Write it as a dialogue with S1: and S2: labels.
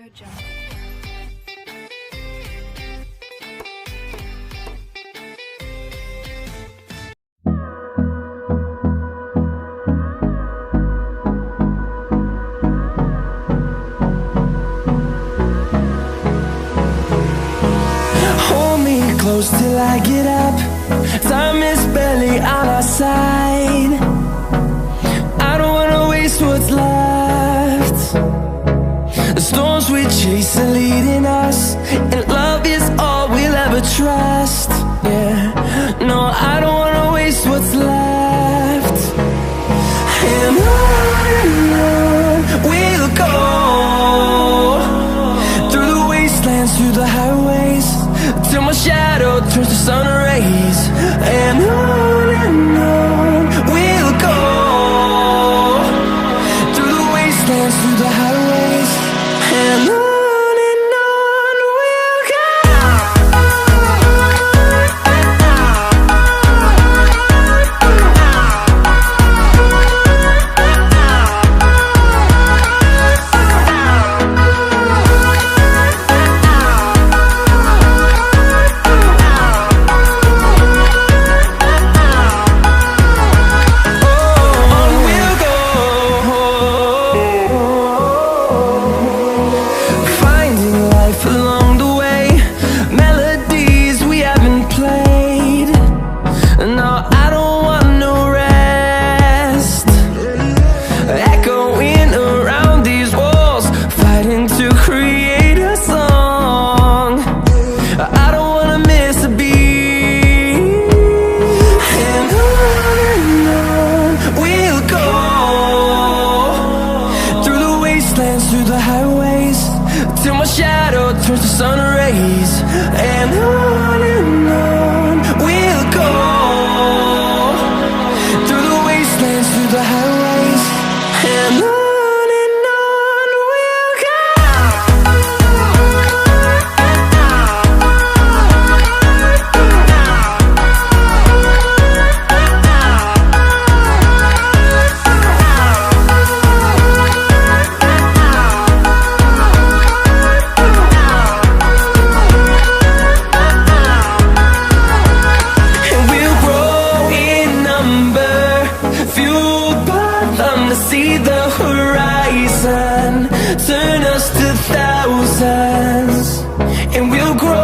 S1: Hold me close till I get up. Time is barely on our side. I don't wanna waste what's left. The storms we chase are leading us, and love is all we'll ever trust. Yeah, no, I don't wanna waste what's left. And on we'll go, through the wastelands, through the highways, till my shadow turns to sun rays. And on we'll go, through the wastelands, through the highways, and on we'll go. Through the highways, till my shadow turns to sun rays. And on we'll go, through the wastelands, through the highways, and on we'll go. See the horizon turn us to thousands, and we'll grow